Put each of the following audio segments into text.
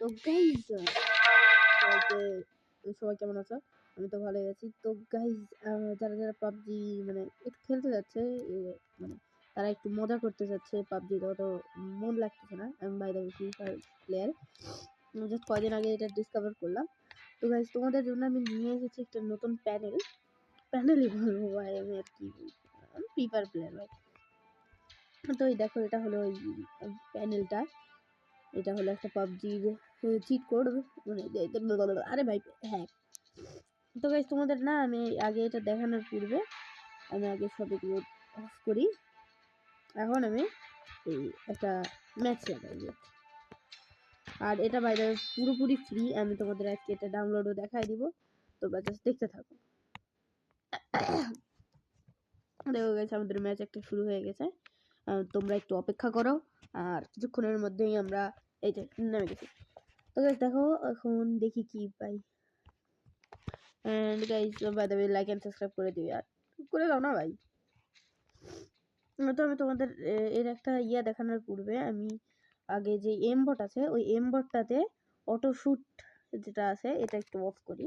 তো গাইজ সবাই কেমন আছো? আমি তো ভালোই আছি। তো গাইজ যারা যারা পাবজি মানে একটু খেলতে যাচ্ছে, মানে তারা একটু মজা করতে যাচ্ছে, পাবজিতে অত মন লাগতেছে না। আমি by the way free fire player, just কয়দিন আগে এটা ডিসকভার করলাম। তো গাইজ তোমাদের জন্য আমি নিয়ে এসেছি একটা নতুন প্যানেলই বলবো ভাই, আমি আর কি আমি ফ্রি ফায়ার প্লেয়ার ভাই। তো এই দেখো, এটা হলো ওই প্যানেলটা, এটা হলো একটা পাবজির চিট কোড, মানে আরে ভাই হ্যাঁ। তো গাইস তোমাদের না আমি আগে এটা দেখানোর পূর্বে আমি আগে সবগুলো অফ করি। এখন আমি এই একটা ম্যাচ লাগাই, আর এটা বাইরে পুরোপুরি ফ্রি। আমি তোমাদের আজকে এটা ডাউনলোডও দেখাই দিব, তোমরা জাস্ট দেখতে থাকো। দেখো গাইস, আমাদের ম্যাচ একটা শুরু হয়ে গেছে, তোমরা একটু অপেক্ষা করো, আর কিছুক্ষণের মধ্যেই আমরা এই যে নেমে গেছি। তো গাইস দেখো এখন দেখি কি পাই। And guys by the way like and subscribe করে দিও, আর করে দাও না ভাই। তো আমি তোমাদের এর একটা দেখানোর পূর্বে আমি আগে যে এমবট আছে ওই এমবটটাতে অটো শুট যেটা আছে এটা একটু অফ করি।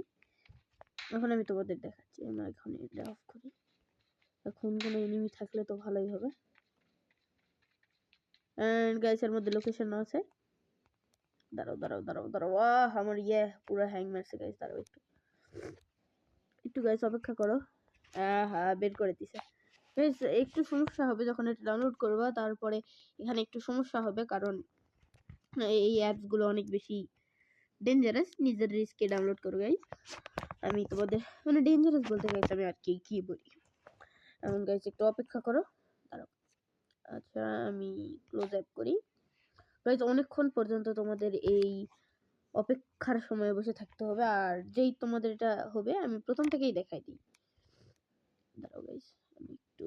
এখন আমি তোমাদের দেখাচ্ছি, আমরা এখন এটা অফ করি। এখন কোনো এনিমি থাকলে তো ভালোই হবে। এন্ড গাইস এর মধ্যে লোকেশন আছে, দাঁড়াও আমার পুরো হ্যাং মারছে গাইস, দাঁড়াও একটু গাইস অপেক্ষা করো। হ্যাঁ বের করে দিছে। একটু সমস্যা হবে যখন এটা ডাউনলোড করবা, তারপরে এখানে একটু সমস্যা হবে, কারণ এই অ্যাপসগুলো অনেক বেশি ডেঞ্জারাস। নিজের রিস্কে ডাউনলোড করো গাইস। আমি তোমাদের মানে ডেঞ্জারাস বলতে গাইস আমি আর কি বলি। এখন গাইস একটু অপেক্ষা করো, দাঁড়াও। আচ্ছা আমি ক্লোজ অ্যাপ করি গাইস। অনেকক্ষণ পর্যন্ত তোমাদের এই অপেক্ষার সময় বসে থাকতে হবে, আর যেই তোমাদের এটা হবে আমি প্রথম থেকেই দেখাই দিই। দাঁড়াও গাইস আমি একটু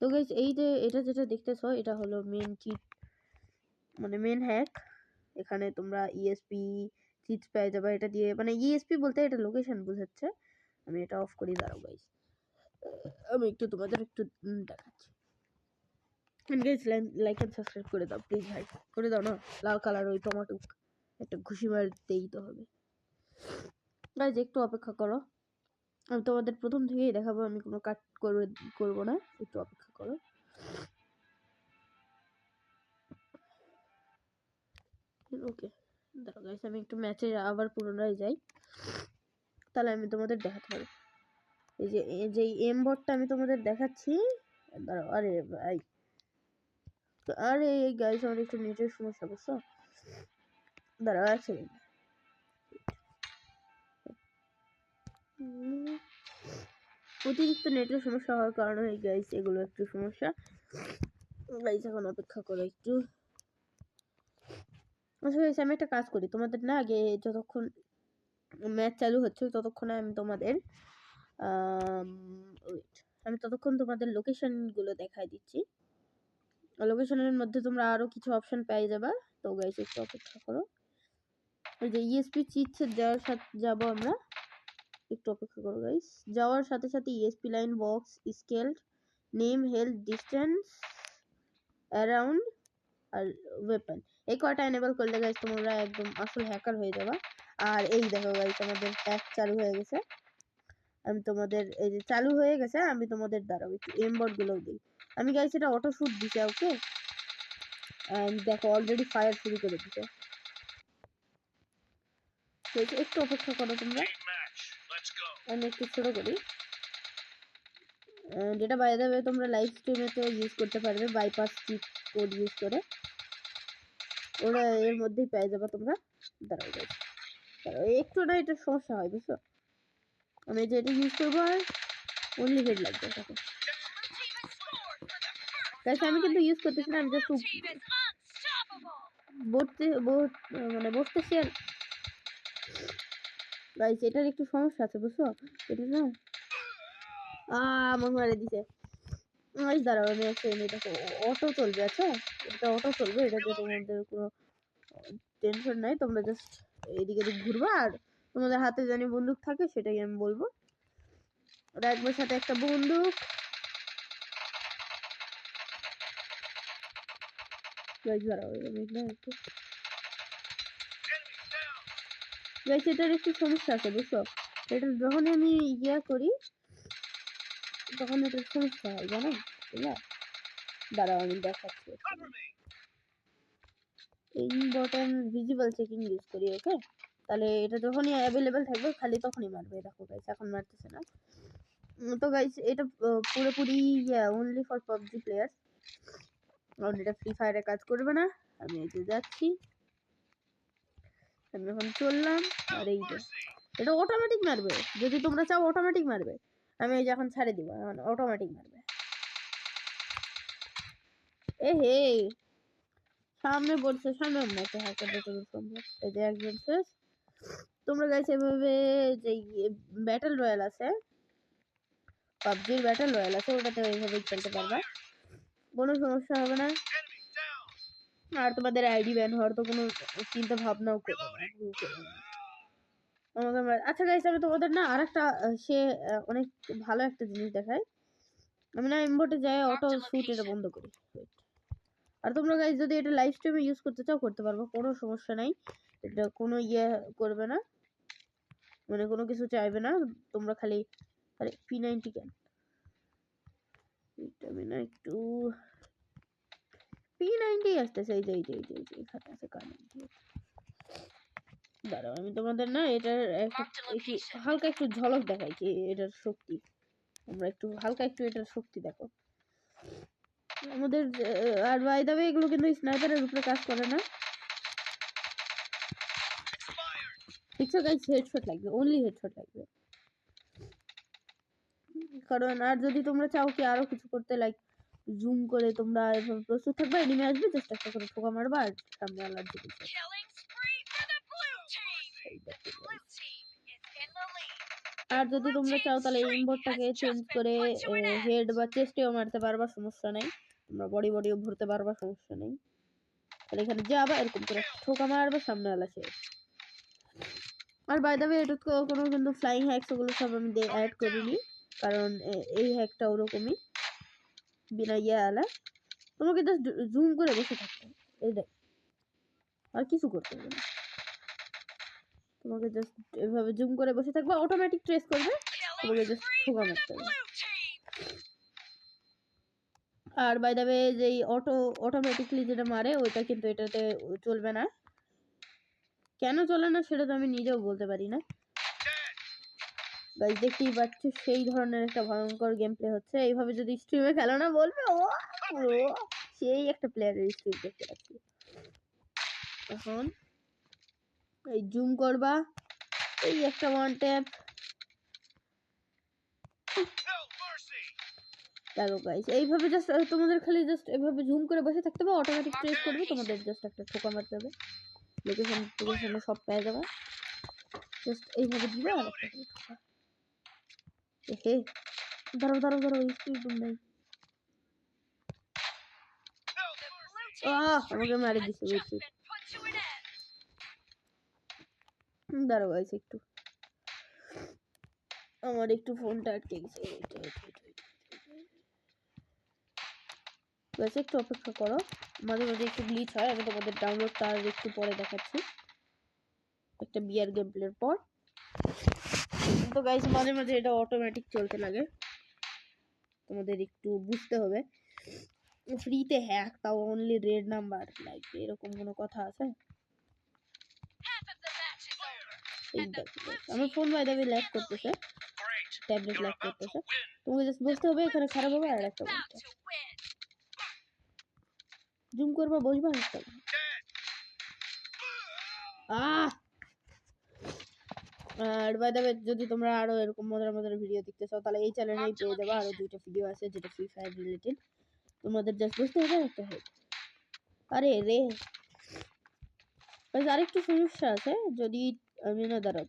তো গাইস এই যে এটা যেটা দেখতেছো এটা হলো মেন চিট, মানে মেন হ্যাক। এখানে তোমরা ইএসপি চিটস পেয়ে যাবে এটা দিয়ে, মানে ইএসপি বলতে এটা লোকেশন বোঝাচ্ছে। আমি এটা অফ করি, দাঁড়াও গাইস আমি একটু তোমাদের একটু দেখাচ্ছি। গাইস লাইক এন্ড সাবস্ক্রাইব করে দাও প্লিজ ভাই, করে দাও না। লাল কালার ওই টমেটো একটা ঘুষি মারতেই তো হবে। গাইস একটু অপেক্ষা করো, আমি তোমাদের প্রথম থেকেই দেখাবো, আমি কোনো কাট করবো না, একটু অপেক্ষা করো। ওকে দাঁড়াও গাইস আমি একটু ম্যাচে আবার পুনরায় যাই, তাহলে আমি তোমাদের দেখাতে পারি। এই যে এমবটটা আমি তোমাদের দেখাচ্ছি, দাঁড়াও। আরে গাইস আমার একটু নেটের সমস্যা, বুঝছো? দাঁড়াও এক সেকেন্ড। অতিরিক্ত নেটের সমস্যা হওয়ার কারণে গাইস এগুলো একটু সমস্যা। গাইস এখন অপেক্ষা করো একটু। আচ্ছা গাইস আমি একটা কাজ করি, তোমাদের না আগে যতক্ষণ ম্যাচ চালু হচ্ছে ততক্ষণে আমি তোমাদের আমি ততক্ষণ তোমাদের লোকেশন গুলো দেখাই দিচ্ছি। লোকেশনের মধ্যে তোমরা আরো কিছু অপশন পেয়ে যাবে। তো গাইস একটু অপেক্ষা করো, ওই যে ইএসপি চিটস যাওয়ার সাথে যাবো আমরা, একটু অপেক্ষা করো গাইস। যাওয়ার সাথে সাথে ESP line box scaled name health distance around আর ওয়েপন, এই কয়টা এনেবল করলে গাইস তোমরা একদম আসল হ্যাকার হয়ে যাবা। আর এই দেখো গাইস আমাদের হ্যাক চালু হয়ে গেছে। আমি তোমাদের এই যে চালু হয়ে গেছে, আমি তোমাদের দাঁড়াও একটু এমবট গুলো দিই। আমি গাইস এটা অটো শুট দিছে, ওকে। এন্ড দেখো অলরেডি ফায়ার শুরু করে দিছে। একটু অপেক্ষা করো তোমরা, আমি একটু ছোট করি। যেটা বাই দ্য ওয়ে তোমরা লাইভ স্ট্রিমে তো ইউজ করতে পারবে, বাইপাস চিট কোড ইউজ করে, ওরা এর মধ্যেই পেয়ে যাবে তোমরা। দাঁড়াও গাইস, দাঁড়াও একটু না, এটা সমস্যা হয় বুঝছো। আমি যেটা ইউজ করবো আর অনলি হেড লাগবে তখন গাইস। আমি কিন্তু ইউজ করতেছি না, আমি জাস্ট বসতেছি আর গাইস এটার একটু সমস্যা আছে বুঝছো, এটা না আমাকে মারে দিছে গাইস। দাঁড়াও আমি একটা দেখো অটো চলবে, আচ্ছা এটা অটো চলবে, এটাতে তোমাদের কোনো টেনশন নাই। তোমরা জাস্ট এদিকে ঘুরবা, আর তোমাদের হাতে জানি বন্দুক থাকে সেটাই আমি বলবো, রাখবার সাথে একটা বন্দুক। গাইস দাঁড়াও আমি না একটু গাইস এটার একটু সমস্যা আছে বুঝছো, এটা যখনই আমি ইয়া করি তখন এটার সমস্যা হয় জানো, বুঝলা? দাঁড়াও আমি দেখাচ্ছি। এই বটন ভিজিবল চেকিং ইউজ করি, ওকে? তাহলে এটা যখনই অ্যাভেলেবেল থাকবে খালি তখনই মারবে। দেখো গাইস এখন মারতেছে না। তো গাইস এটা পুরোপুরি অনলি ফর পাবজি প্লেয়ার, কারণ এটা ফ্রি ফায়ারে কাজ করবে না। আমি এই যে যাচ্ছি, আমি এখন চললাম, আর এই যে এটা অটোমেটিক মারবে। যদি তোমরা চাও অটোমেটিক মারবে, আমি এই যে এখন ছাড়ে দিব, এখন অটোমেটিক মারবে। এ হে সামনে পড়ছে, সামনে মারতে হালকা যতদূর সম্ভব। এই যে একজন শেষ। তোমরা গাইস এভাবে যে ব্যাটল রয়্যাল আছে, পাবজির ব্যাটল রয়্যাল আছে, ওটাতে এইভাবে খেলতে পারবা, কোনো সমস্যা হবে না। আর তোমাদের আইডি ব্যান হওয়ার তো কোনো চিন্তা ভাবনাও করবে না। আচ্ছা গাইস আমি তোমাদের না আরেকটা সে অনেক ভালো একটা জিনিস দেখাই। আমি না ইমোটে যাই অটো শুট এটা বন্ধ করি। আর তোমরা গাইস যদি এটা লাইভ স্ট্রিমে ইউজ করতে চাও করতে পারবো, কোনো সমস্যা নাই। এটা কোনো করবে না, মানে কোনো কিছু চাইবে না। তোমরা খালি আরে P90 কেন এটা আমি না একটু P90 আসতেছে, এই যে এখানে আছে K90। দাঁড়াও আমি তোমাদের না এটার একটু হালকা একটু ঝলক দেখাইছি এটার শক্তি। আমরা একটু হালকা একটু এটার শক্তি দেখো আমাদের। আর বাই দ্য ওয়ে এগুলো কিন্তু স্নাইপারের উপরে কাজ করে না, ঠিক আছে গাইস? হেডশট লাগবে, অনলি হেডশট লাগবে। কারণ আর যদি তোমরা চাও কি আরো কিছু করতে, লাইক জুম করে তোমরা এভাবে প্রস্তুত থাকবে, এনিমি আসবে জাস্ট একটা করে ঠোকা মারবা আর সামনে আলার দিকে। আর যদি তোমরা চাও তাহলে ইমবোর্ডটাকে চেঞ্জ করে হেড বা চেস্টেও মারতে পারবা, সমস্যা নেই। তোমরা বডিও ভরতে পারবা, সমস্যা নেই। তাহলে এখানে যাবা এরকম করে ঠোকা মারবে, সামনে আলা শেষ। আর বাই দ্য ওয়ে এটা কোনো কিন্তু ফ্লাইং হ্যাকস ওগুলো সব আমি অ্যাড করিনি, কারণ এই হ্যাকটা ওরকমই বিনা আলা। তোমাকে জাস্ট জুম করে বসে থাকতে হবে, এই দেখ, আর কিছু করতে হবে না। তোমাকে জাস্ট এভাবে জুম করে বসে থাকবে, অটোমেটিক ট্রেস করবে, তোমাকে জাস্ট ঠোকা মারতে হবে। আর বাই দ্য ওয়ে যে অটোমেটিকলি যেটা মারে ওইটা কিন্তু এটাতে চলবে না। কেন চলে না সেটা তো আমি নিজেও বলতে পারি না। গাইস দেখতেই পাচ্ছ সেই ধরনের একটা ভয়ঙ্কর গেম প্লে হচ্ছে। এইভাবে যদি স্ট্রিমে খেলো না বলবে ও পুরো সেই একটা প্লেয়ারের স্ট্রিম দেখতে পাচ্ছি। এখন এই জুম করবা, এই একটা ওয়ান ট্যাপ। দেখো গাইস এইভাবে জাস্ট তোমাদের খালি জাস্ট এভাবে জুম করে বসে থাকতে হবে, অটোমেটিক ট্রেস করবে, তোমাদের জাস্ট একটা ঠোকা মারতে হবে, লোকেশনে সব পেয়ে যাবে। জাস্ট এইভাবে দিবে আর একটা করে ঠোকা। এহে দাঁড়াও স্পিড নাই। আমাকে মারি দিছে, বুঝছি। দাঁড়াও গাইস একটু, আমার একটু ফোনটা আটকে গেছে, একটু অপেক্ষা করো। মাঝে মাঝে একটু গ্লিচ হয়, আমি তোমাদের ডাউনলোডটা আর একটু পরে দেখাচ্ছি, একটা বিয়ার গেম প্লের পর। তো গাইস মাঝে মাঝে এটা অটোমেটিক চলতে লাগে, তোমাদের একটু বুঝতে হবে। ফ্রিতে হ্যাক, তাও অনলি রেড নাম্বার, লাইক এরকম কোনো কথা আছে? আমার phone by the way lag করতেছে, ট্যাবলেট ল্যাগ করতেছে। তোমাকে জাস্ট বুঝতে হবে এখানে খারাপ হবে আর একটা বলতে জুম করবা, বসবা একটা। আর বাই দ্য ওয়ে যদি তোমরা আরো এরকম মজার ভিডিও দেখতে চাও তাহলে এই চ্যানেলেই পেয়ে যাবে, আরো 2টা ভিডিও আছে যেটা ফ্রি ফায়ার রিলেটেড। তোমাদের জাস্ট বুঝতে হবে একটা হেড। আরে রে আরেকটু সমস্যা আছে, যদি আমি না দাঁড়াও।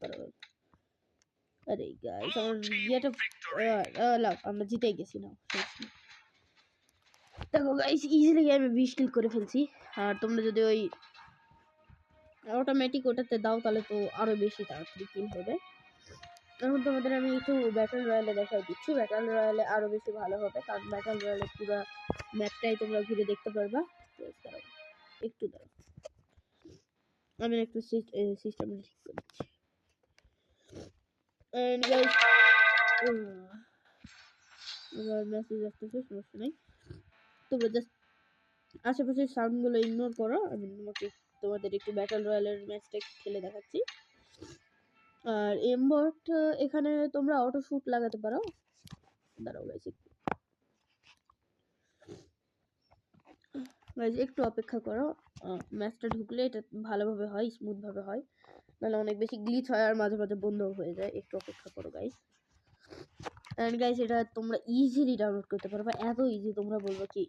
আরে গাইস আমার ইয়েটা লাভ, আমরা জিতে গেছি না। দেখো গাইস ইজিলি আমি 20 কিল করে ফেলছি। আর তোমরা যদি ওই অটোমেটিক ওটাতে দাও তাহলে তো আরো বেশি তাড়াতাড়ি কিল হবে। এখন তোমাদের আমি একটু ব্যাটল রয়্যালে দেখাই দিচ্ছি, ব্যাটল রয়্যালে আরো বেশি ভালো হবে, কারণ ব্যাটল রয়্যালে পুরো ম্যাপটাই তোমরা ঘুরে দেখতে পারবা। একটু দাঁড়াও, আমি একটু সিস্টেম ঠিক করছি। এন্ড গাইস এবার মেসেজ আসতেছে, সমস্যা নেই, তোমরা জাস্ট আশেপাশের সাউন্ডগুলো ইগনোর করো। আমি তোমাদের একটু ব্যাটল রয়্যালের ম্যাচটা খেলে দেখাচ্ছি। আর এমবট এখানে তোমরা অটো শুট লাগাতে পারো। দাঁড়াও গাইস, একটু অপেক্ষা করো। ম্যাচটা ঢুকলে এটা ভালোভাবে হয়, স্মুথ ভাবে হয়, নাহলে অনেক বেশি গ্লিচ হয় আর মাঝে মাঝে বন্ধ হয়ে যায়। একটু অপেক্ষা করো গাইস। এন্ড গাইস এটা তোমরা ইজিলি ডাউনলোড করতে পারবে, এত ইজি তোমরা বলবে কি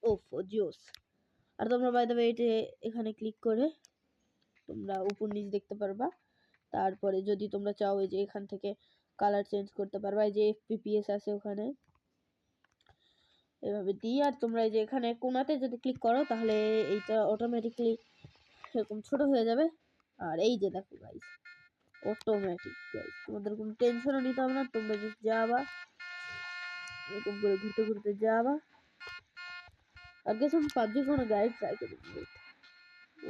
ওফ জিওস। আর তোমরা বাই দ্য ওয়ে এখানে ক্লিক করে তোমরা উপর নিচ দেখতে পারবা। তারপরে যদি তোমরা চাও এই যে এখান থেকে কালার চেঞ্জ করতে পারবা, এই যে এফপিপিএস আছে ওখানে এভাবে দিয়ে। আর তোমরা এই যে এখানে কোনাতে যদি ক্লিক করো তাহলে এইটা অটোমেটিকলি এরকম ছোট হয়ে যাবে। আর এই যে দেখো গাইস অটোমেটিক গাইস, তোমাদের কোনো টেনশনও নিতে হবে না, তোমরা জাস্ট যাবা এরকম করে ঘুরতে ঘুরতে যাবা। আগে আমি পাবজি কোনো গাইড ট্রাই করি।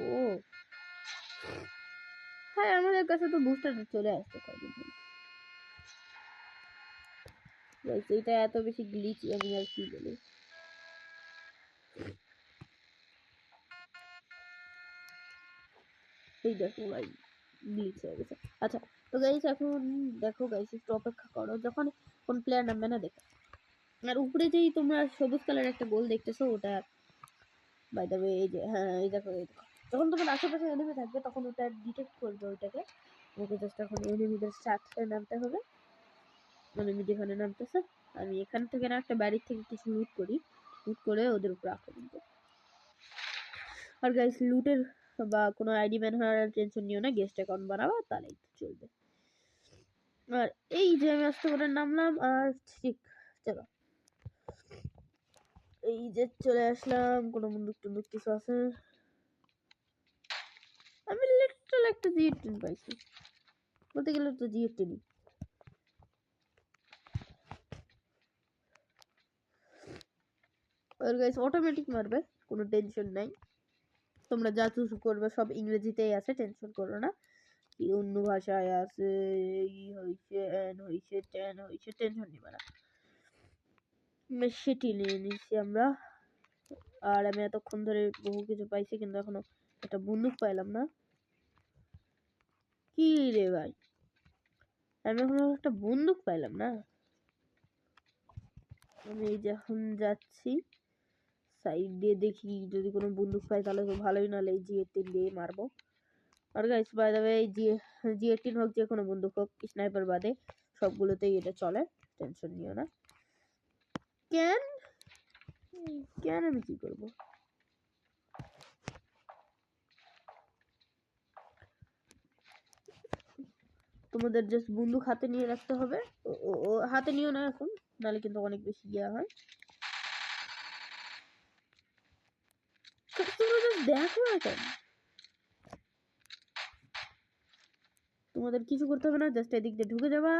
ও হ্যাঁ, আমাদের কাছে তো বুস্টার চলে আসছে কয়দিন ধরে গাইস, এটা এত বেশি গ্লিচি আমি আর কি বলি। এই দেখো গাইস গ্লিচ হয়ে গেছে। আচ্ছা তো গাইস এখন দেখো গাইস একটু অপেক্ষা করো, যখন কোন প্লেয়ার নামবে না দেখো। আর উপরে যেই তোমরা সবুজ কালার একটা গোল দেখতেছো ওটা বাই দ্য ওয়ে এই যে হ্যাঁ এই দেখো যখন তোমার আশেপাশে এনিমি থাকবে তখন ওটা ডিটেক্ট করবে ওইটাকে। ওকে জাস্ট এখন এনিমিদের সাথে নামতে হবে, এনিমি যেখানে নামতেছে আমি এখান থেকে না একটা বাড়ির থেকে কিছু লুট করি, লুট করে ওদের উপর আক্রমণ করি। আর গাইস লুটের বা কোনো আইডি ম্যান হওয়ার টেনশন নিও না, গেস্ট অ্যাকাউন্ট বানাবা তাহলেই চলবে। আর এই যে আমি আস্তে করে নামলাম আর ঠিক চলো এই যে চলে আসলাম। কোনো বন্দুক টন্দুক কিছু আছে? আমি লিটারাল একটা জিএ10 পাইছি, বলতে গেলে তো জিএ10 আর গাইস অটোমেটিক মারবে, কোনো টেনশন নাই। তোমরা যা চুজ করবে সব ইংরেজিতেই আছে, টেনশন করো না। কি অন্য ভাষায় আছে, ই হইছে এন হইছে টেন হইছে, টেনশন নিবে না। সেটি নিয়ে নিচ্ছি আমরা। আর আমি এতক্ষণ ধরে বহু কিছু পাইছি কিন্তু এখনো একটা বন্দুক পাইলাম না। কি রে ভাই, আমি এখনো একটা বন্দুক পাইলাম না। আমি যখন যাচ্ছি সাইড দিয়ে দেখি যদি কোনো বন্দুক পাই তাহলে তো ভালোই, নাহলে এই জিএ10 দিয়ে মারবো। আর গাইস বাই দ্য ওয়ে জিএ10 হোক যে কোনো বন্দুক হোক স্নাইপার বাদে সবগুলোতেই এটা চলে, টেনশন নিও না। কেন কেন আমি কি করব? তোমাদের জাস্ট বন্দুক হাতে নিয়ে রাখতে হবে। ও হাতে নিও না এখন, নাহলে কিন্তু অনেক বেশি ইয়া হয়। তোমরা জাস্ট দেখো না কেন, তোমাদের কিছু করতে হবে না, জাস্ট এদিক দিয়ে ঢুকে যাবা,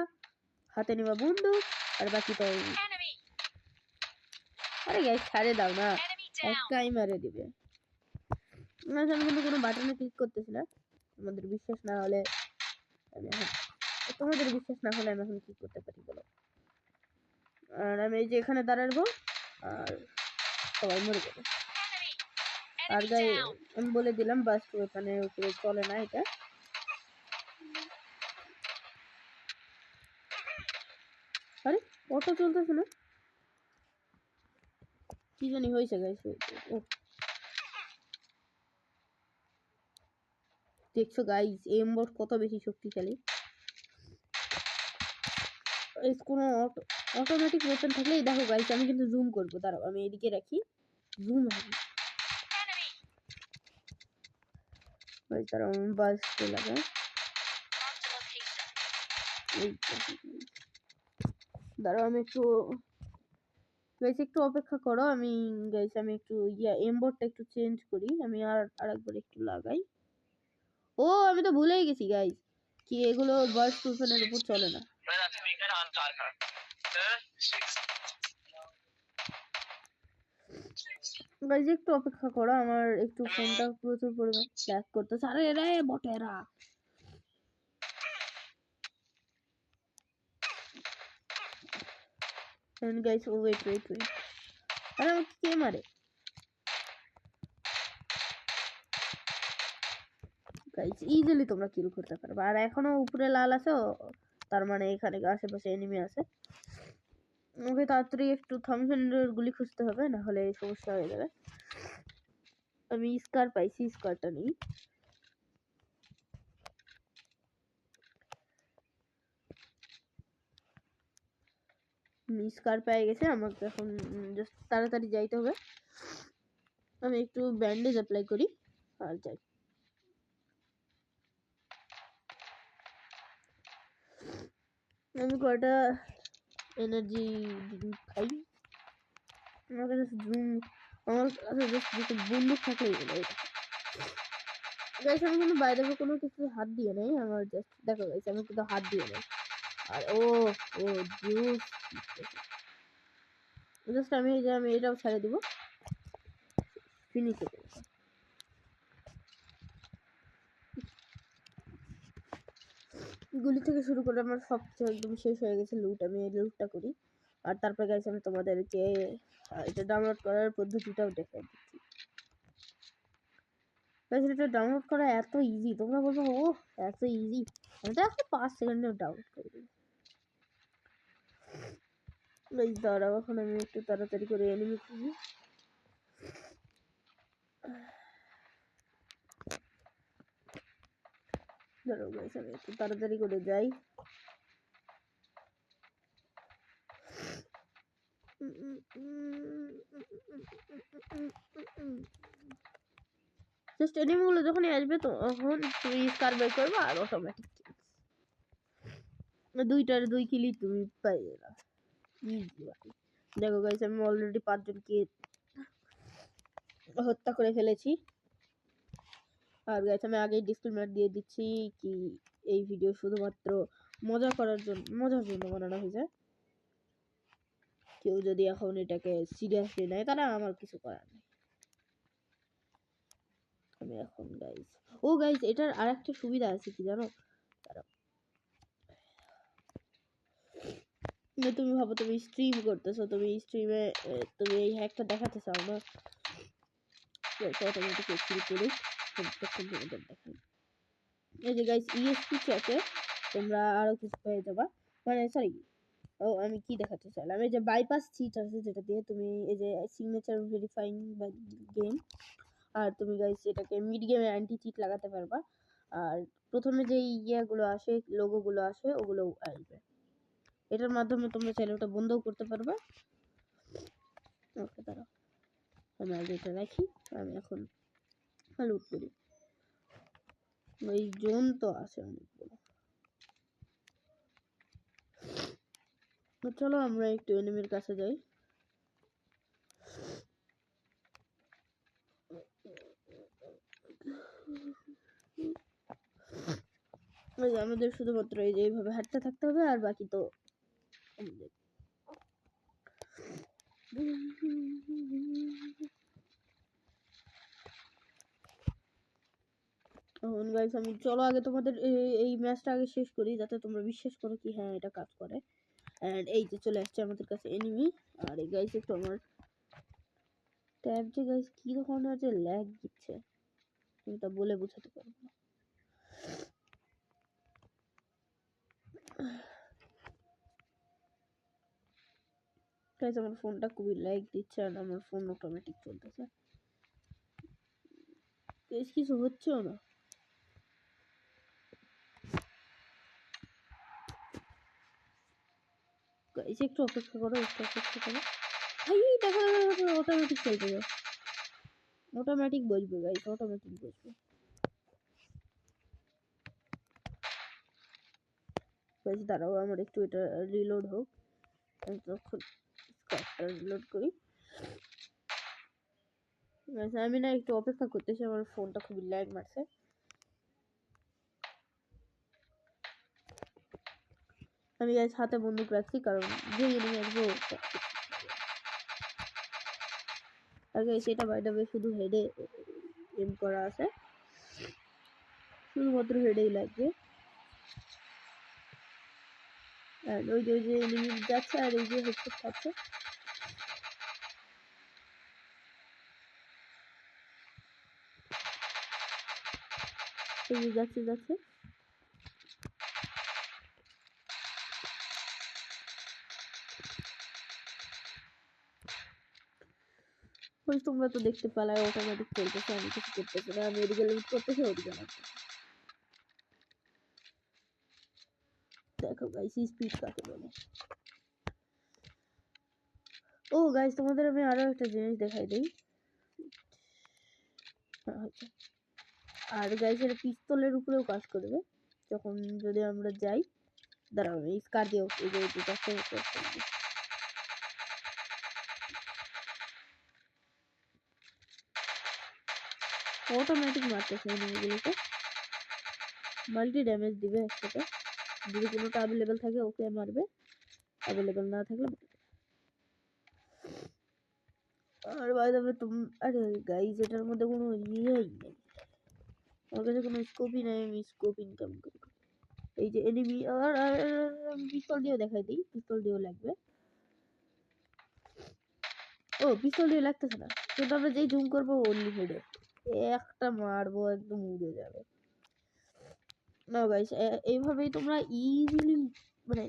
হাতে নেবা বন্দুক, আর বাকি তো আরে গাইস ছাড়ে দাও না, একাই মেরে দিবে। আমি কিন্তু কোনো বাটনে ক্লিক করতেছি না, তোমাদের বিশ্বাস না হলে আমি এখন তোমাদের বিশ্বাস না হলে আমি এখন কি করতে পারি বলো। আর আমি এই যে এখানে দাঁড়াবো আর সবাই মরে যাবে। আর গাই আমি বলে দিলাম বাস্ট ওয়েপনের উপরে চলে না এটা। আরে অটো চলতেছে না, কি জানি হয়েছে গাইস। ও দেখছো গাইস এমবট কত বেশি শক্তিশালী। কোনো অটোমেটিক ওয়েপন থাকলেই দেখো গাইস, আমি কিন্তু জুম করবো, দাঁড়াও আমি এদিকে রাখি, জুম হবে গাইস, দাঁড়াও আমি বাস্ট লাগাই। দাঁড়াও আমি একটু গাইস একটু অপেক্ষা করো, আমি গাইস আমি একটু এমবটটা একটু চেঞ্জ করি, আমি আরেকবার একটু লাগাই। ও আমি তো ভুলেই গেছি গাইস, কি এগুলো বার্স্ট ওয়েপনের উপর চলে না। গাইজ একটু অপেক্ষা করো, আমার একটু ফোনটা প্রচুর পরিমাণ ল্যাগ করতেছে। আরে রে বটেরা, গাইজ ওয়েট ওয়েট ওয়েট, আরে আমাকে কে মারে গাইজ? ইজিলি তোমরা কিল করতে পারবে। আর এখনো উপরে লাল আছে, তার মানে এখানে আশেপাশে এনিমি আছে। ওকে তাড়াতাড়ি একটু থামসেন্ডের গুলি খুঁজতে হবে, না হলে সমস্যা হয়ে যাবে। আমি স্কার পাইছি, স্কারটা নেই। স্কার পেয়ে গেছে, আমাকে এখন জাস্ট তাড়াতাড়ি যাইতে হবে। আমি একটু ব্যান্ডেজ অ্যাপ্লাই করি আর যাই। আমি কয়টা এনার্জি খাই। আমার কাছে জাস্ট বন্দুক থাকলেই হলো। গাইস আমি কিন্তু বাইরে কোনো কিছু হাত দিয়ে নেই, আমার জাস্ট দেখো গাইস আমি কিন্তু হাত দিয়ে নেই। আর ও জুস, জাস্ট আমি এটাও ছেড়ে দিব, ফিনিশ হয়ে যাবে। গুলি থেকে শুরু করে আমার সব কিছু একদম শেষ হয়ে গেছে। লুট, আমি এই লুটটা করি। আর তারপর গাইস আমি তোমাদেরকে এটা ডাউনলোড করার পদ্ধতিটাও দেখাই দিচ্ছি। গাইস এটা ডাউনলোড করা এত ইজি, তোমরা বলবো ও এত ইজি, আমি তো এখন 5 সেকেন্ডে ডাউনলোড করে দিই। গাইস দাঁড়াও, এখন আমি একটু তাড়াতাড়ি করে এনিমি খুঁজি। দাঁড়াও গাইস আমি একটু তাড়াতাড়ি করে যাই। জাস্ট এনিমিগুলো যখনই আসবে তখন তুমি স্কার বের করবে আর অটোমেটিক দুইটার 2 কিলই তুমি পাই যাবে। ইজি ভাই। দেখো গাইস আমি অলরেডি 5 জনকে হত্যা করে ফেলেছি। আর গাইস আমি আগেই ডিসক্লেমার দিয়ে দিচ্ছি কি এই ভিডিও শুধুমাত্র মজার জন্য বানানো হয়েছে। কেউ যদি এখন এটাকে সিরিয়াসলি নেয় তাহলে আমার কিছু করার নেই। আমি এখন গাইস গাইস এটার আরেকটা সুবিধা আছে কি জানো? তুমি ভাবো তুমি স্ট্রিম করতেছো, তুমি স্ট্রিমে তুমি এই হ্যাকটা দেখাতে চাও না, অটোমেটিক ক্লিক করে দেখাই। এই যে গাইস ইএসপি চ্যাটে তোমরা আরো কিছু পেয়ে যাবা, মানে সরি আমি কি দেখাতে চাইলাম, এই যে বাইপাস চিট আছে যেটা দিয়ে তুমি এই যে সিগনেচার ভেরিফাইং বা গেম, আর তুমি গাইস এটাকে মিড গেমে অ্যান্টি চিট লাগাতে পারবা। আর প্রথমে যে ইয়েগুলো আসে, লোগোগুলো আসে, ওগুলো আসবে। এটার মাধ্যমে তোমরা চাইলে ওটা বন্ধও করতে পারবে। ওকে দাঁড়াও আমি আগে এটা রাখি, আমি এখন লুট করি। ওই জোন তো আছে অনেকগুলো, চলো আমরা একটু এনিমির কাছে যাই। আমাদের শুধুমাত্র এই যে এইভাবে হাঁটতে থাকতে হবে, আর বাকি তো গাইস আমি চলো আগে তোমাদের এই ম্যাচটা আগে শেষ করি যাতে তোমরা বিশ্বাস করো কি হ্যাঁ এটা কাজ করে। এন্ড এই যে চলে আসছে আমাদের কাছে এনিমি। আর এই গাইস একটু আমার ট্যাব যে গাইস কি ধরনের যে ল্যাগ দিচ্ছে তুমি তা বলে বোঝাতে পারবো না। গাইস আমার ফোনটা খুবই ল্যাগ দিচ্ছে আর আমার ফোন অটোমেটিক চলতেছে, গাইস কিছু হচ্ছেও না। গাইস একটু অপেক্ষা করো, একটু অপেক্ষা করো। ভাই দেখো অটোমেটিক চলতে যাবে, অটোমেটিক বসবে গাইস, অটোমেটিক বসবে। গাইস দাঁড়াও আমার একটু এটা রিলোড হোক, আমি তখন স্কারটা রিলোড করি। গাইস আমি না একটু অপেক্ষা করতেছি, আমার ফোনটা খুবই ল্যাগ মারছে। আমি গাইস হাতে বন্দুক রাখছি কারণ যে এনিমি আসবে আর গাইস এটা বাই দ্য ওয়ে শুধু হেডে এম করা আছে, শুধুমাত্র হেডেই লাগবে। আর ওই যে এনিমি যাচ্ছে আর এই যে হেডশট খাচ্ছে। এই যে যাচ্ছে যাচ্ছে ওই তোমরা তো দেখতে পেলে অটোমেটিক চলতেছে, আমি কিছু করতেছি না, আমি এদিকে লুট করতেছি ওদিকে লাগতেছে। দেখো গাইস স্পিড কাকে বলে। ও গাইস তোমাদের আমি আরো একটা জিনিস দেখাই দিই। আর গাইস এর পিস্তলের উপরেও কাজ করবে যখন যদি আমরা যাই। দাঁড়াও এই স্কার দিও এই যে যাচ্ছে অটোমেটিক মারতেছে এনিমিগুলোকে, মাল্টি ড্যামেজ দিবে একসাথে। যদি কোনোটা অ্যাভেলেবেল থাকে ওকে মারবে, অ্যাভেলেবেল না থাকলে। আর বাই দ্য ওয়ে আরে গাইস এটার মধ্যে কোনো ইয়েই নেই, আমার কাছে কোনো স্কোপই নাই, আমি স্কোপ ইনকাম করি। এই যে এনিমি আর পিস্তল দিয়েও দেখাই দিই, পিস্তল দিয়েও লাগবে। ও পিস্তল দিয়ে লাগতেছে না, কিন্তু আমরা যেই জুম করবো অনলি হেডে একটা মারবো একদম উড়ে যাবে। না গাইস এইভাবেই তোমরা ইজিলি মানে,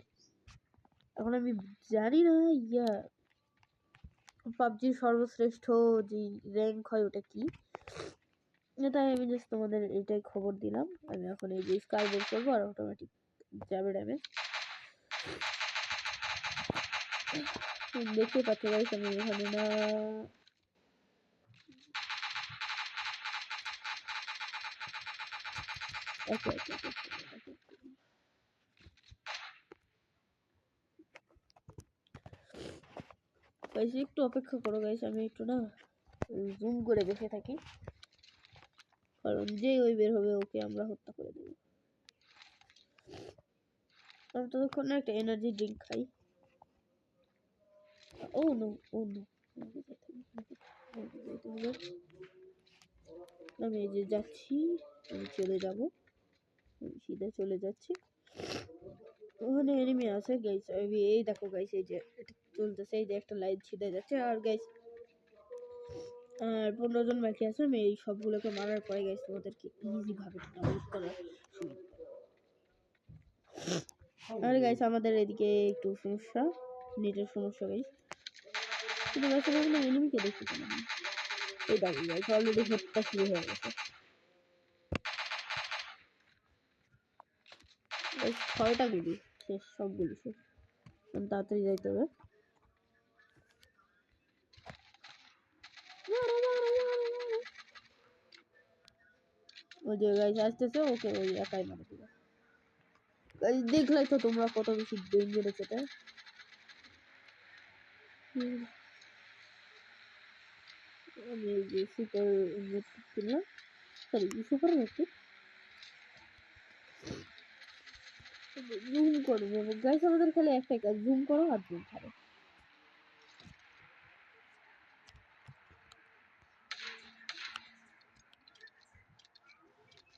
এখন আমি জানি না ইয়া পাবজির সর্বশ্রেষ্ঠ যে র্যাঙ্ক হয় ওটা কি, তাই আমি জাস্ট তোমাদের এটাই খবর দিলাম। আমি এখন এই যে স্কাই বের করবো আর অটোমেটিক যাবে ড্যামেজ। দেখতে পাচ্ছ গাইস আমি এখানে না গাইস একটু অপেক্ষা করো গাইস, আমি একটু না জুম করে দেখে থাকি, কারণ যে ওই বের হবে ওকে আমরা হত্যা করে দেবো। আমি ততক্ষণ একটা এনার্জি ড্রিঙ্ক খাই। ও নো ও নো, আমি এই যে যাচ্ছি, আমি চলে যাব, আমি সিধা চলে যাচ্ছি। ওখানে এনিমি আছে গাইস, এই দেখো গাইস এই যে এটা চলতেছে, এই যে একটা লাইন ছিঁড়ে যাচ্ছে। আর গাইস আর 15 জন বাকি আছে, আমি এই সবগুলোকে মারার পরে গাইস তোমাদেরকে ইজি ভাবে ডাউনলোড করার সুযোগ। আর গাইস আমাদের এদিকে একটু সমস্যা, নেটের সমস্যা গাইস, কিন্তু গাইস আমি কোনো এনিমিকে দেখতে পাই না। এই দেখো গাইস অলরেডি হত্যা শুরু হয়ে গেছে। 6টা গুলি শেষ, সব গুলি শেষ, তাড়াতাড়ি যাইতে হবে। ওই যে গাইস আসতেছে, ওকে ওই একাই মারে দিবে। গাইস দেখলাই তো তোমরা কত বেশি ডেঞ্জারাস এটা। আমি এই যে সুপার ইনজেক্ট কিনলাম, সরি সুপার ইনজেক্ট জুম করবো গাইস, আমাদের খালি একটাই কাজ, জুম করো আর জুম ছাড়ো।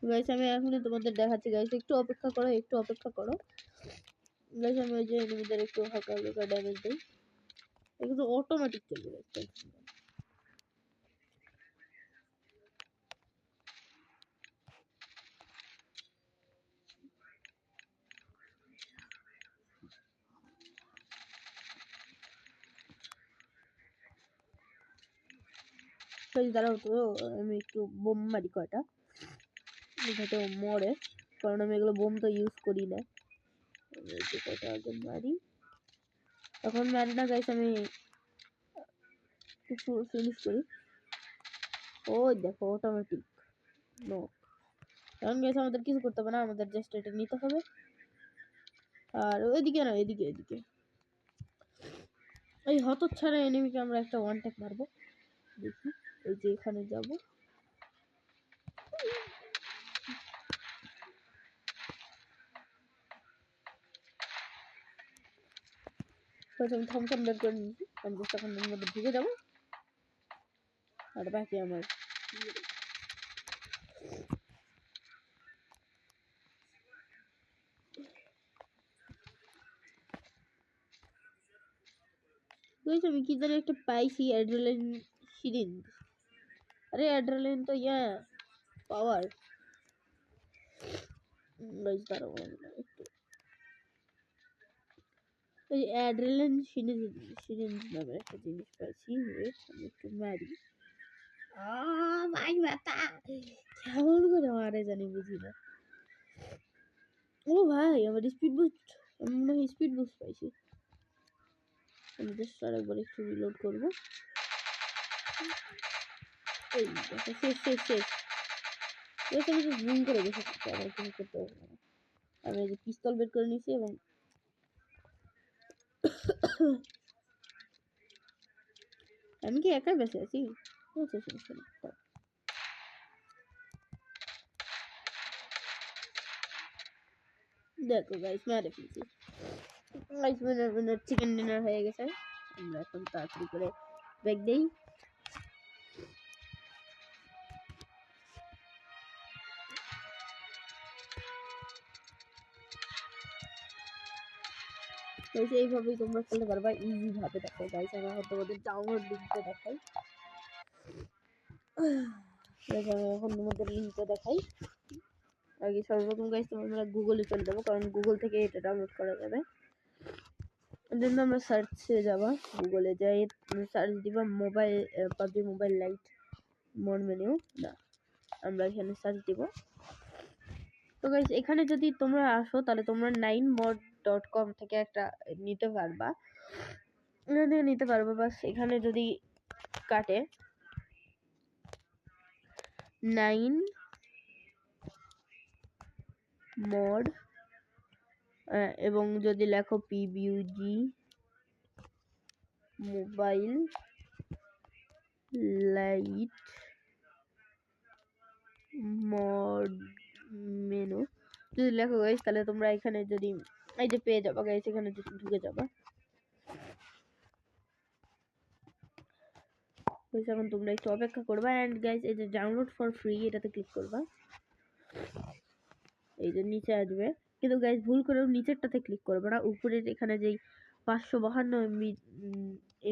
গাইস আমি এখনই তোমাদের দেখাচ্ছি গাইস, একটু অপেক্ষা করো, একটু অপেক্ষা করো গাইস। আমি ওই যে এনিমিদের একটু হালকা হালকা ড্যামেজ দিই, এগুলো অটোমেটিক চলবে গাইস। দাঁড়াও তো, আমি একটু বোম মারি কয়টা, যাতে মরে, কারণ আমি এগুলো বোম তো ইউজ করি না। কয়টা আগে মারি, এখন মারি না গাইস, আমি কিছু ফিনিশ করি। ওই দেখো অটোমেটিক নো, কারণ গাইস আমাদের কিছু করতে হবে না, আমাদের জাস্ট এটা নিতে হবে। আর ওইদিকে না, এদিকে এদিকে এই হতচ্ছাড়া এনিমিকে আমরা একটা ওয়ান ট্যাপ মারবো, দেখি এই যে এখানে যাবো। আমি থমথম বের করে নিয়েছি, আমি জাস্ট এখন এর মধ্যে ঢুকে যাবো। আর বাকি আমার আমি কি জানি একটা পাইছি অ্যাড্রেনালিন সিরিঞ্জ। আরে অ্যাড্রেনালিন তো পাওয়ার গাইস দাঁড়াও একটু ওই অ্যাড্রেনালিন সিরিঞ্জ নামে একটা জিনিস পাইছি। আমি একটু মারি ভাই ব্যথা কেমন করে মারে জানি বুঝি না। ও ভাই আমার স্পিড বুস্ট, আমি মনে হয় স্পিড বুস্ট পাইছি। আমি জাস্ট আরেকবার একটু রিলোড করবো। এই দেখো শেষ আমি তো জুম করে বসে থাকছি, আমার কিছু করতে হবে না। আমি এই যে পিস্তল বের করে নিয়েছি এবং আমি কি একাই বেঁচে আছি? দেখো গাইস মেরে ফেলছি। গাইস উইনার চিকেন ডিনার হয়ে গেছে। আমরা এখন তাড়াতাড়ি করে ব্যাগ দেই। এইভাবেই তোমরা খেলতে পারবা ইজি ভাবে। দেখো গাইস আমি হয়তো ওদের ডাউনলোড লিঙ্কটা দেখাই। এখন তোমাদের লিঙ্কটা দেখাই। আগে সর্বপ্রথম গাইস তোমরা গুগলে চলে যাবো, কারণ গুগল থেকে এটা ডাউনলোড করা যাবে। এর জন্য আমরা সার্চে যাবা, গুগলে যাই সার্চ দিবা mobile PUBG mobile light mode menu. না আমরা এখানে সার্চ দিব। তো গাইস এখানে যদি তোমরা আসো তাহলে তোমরা 9mod.com থেকে একটা নিতে পারবা, নিতে পারবা। বাস এখানে যদি কাটে 9mod এবং যদি লেখো PUBG mobile light mode menu যদি লেখো গাইস, তাহলে তোমরা এখানে যদি এই যে পেয়ে যাবা গাইস, এখানে ঢুকে যাবা। এখন তোমরা একটু অপেক্ষা করবা এন্ড গাইস এই যে ডাউনলোড ফর ফ্রি এটাতে ক্লিক করবা। এই যে নিচে আসবে, কিন্তু গাইস ভুল করেও নিচেরটাতে ক্লিক করবে না, উপরের এখানে যেই 552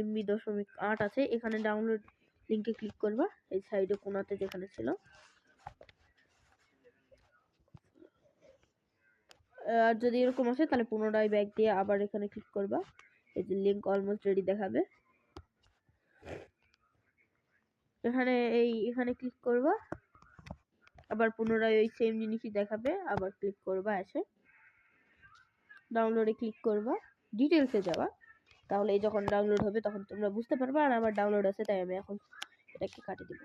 MB.8 আছে এখানে ডাউনলোড লিংকে ক্লিক করবা। এই সাইডে কোণাতে যেখানে ছিল। আর যদি এরকম আসে তাহলে পুনরায় ব্যাক দিয়ে আবার এখানে ক্লিক করবা। এই যে লিংক অলমোস্ট রেডি দেখাবে, এখানে ক্লিক করবা। আবার পুনরায় ওই সেম জিনিসই দেখাবে, আবার ক্লিক করবা, এসে ডাউনলোডে ক্লিক করবা, ডিটেইলসে যাবা। তাহলে এই যখন ডাউনলোড হবে তখন তোমরা বুঝতে পারবা। আর আমার ডাউনলোড আছে তাই আমি এখন এটাকে কাটে দিব।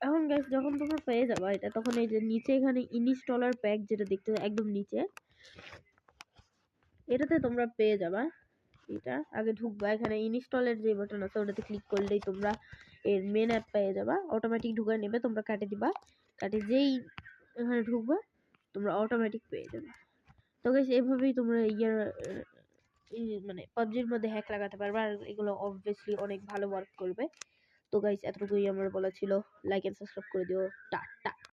এখন গাইস যখন তোমরা পেয়ে যাবা এটা, তখন এই যে নিচে এখানে ইনস্টলার প্যাক যেটা দেখতে একদম নিচে, এটাতে তোমরা পেয়ে যাবা। এটা আগে ঢুকবা, এখানে ইনস্টলের যে বাটন আছে ওটাতে ক্লিক করলেই তোমরা এর মেন অ্যাপ পেয়ে যাবা। অটোমেটিক ঢুকায় নেবে, তোমরা কাটে দিবা। কাটে যেই এখানে ঢুকবা তোমরা অটোমেটিক পেয়ে যাবে। তো গাইস এইভাবেই তোমরা মানে পাবজির মধ্যে হ্যাক লাগাতে পারবে। আর এগুলো অবভিয়াসলি অনেক ভালো ওয়ার্ক করবে। তো গাইস এতটুকুই আমার বলা ছিল। লাইক এন্ড সাবস্ক্রাইব করে দিও। টাটা।